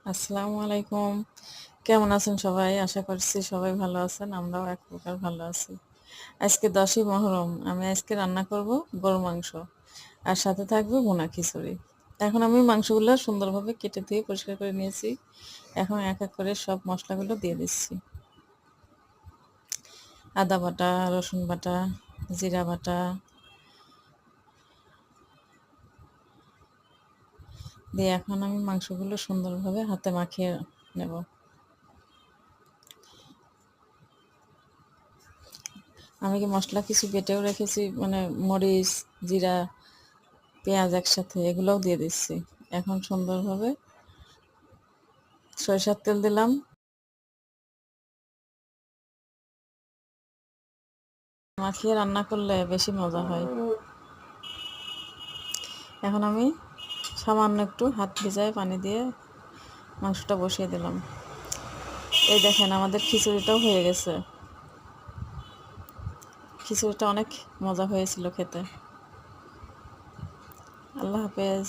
আসসালামু আলাইকুম। কেমন আছেন সবাই? আশা করছি সবাই ভালো আছেন। আমরাও এক প্রকার ভালো আছি। আজকে 10ই মহরম। আমি আজকে রান্না করব গরুর মাংস। আর সাথে থাকবে ভুনা খিচুড়ি। এখন আমি মাংসগুলো সুন্দরভাবে কেটে ধুয়ে পরিষ্কার করে নিয়েছি। এখন এক এক করে সব মশলাগুলো দিয়ে দিচ্ছি। আদা বাটা, রসুন বাটা, জিরা বাটা দিয়ে এখন আমি মাংসগুলো সুন্দরভাবে হাতে মাখিয়ে নেব। আমি কি মশলা কিছু বেটেও রেখেছি, মানে মরিচ, জিরা, পেঁয়াজ একসাথে এগুলোও দিয়ে দিচ্ছি। এখন সুন্দরভাবে সরিষার তেল দিলাম। মাখিয়ে রান্না করলে বেশি মজা হয়। এখন আমি সামান্য একটু হাত ভিজায় পানি দিয়ে মাংসটা বসিয়ে দিলাম। এই দেখেন আমাদের খিচুড়িটাও হয়ে গেছে। খিচুড়িটা অনেক মজা হয়েছিল খেতে। আল্লাহ হাফেজ।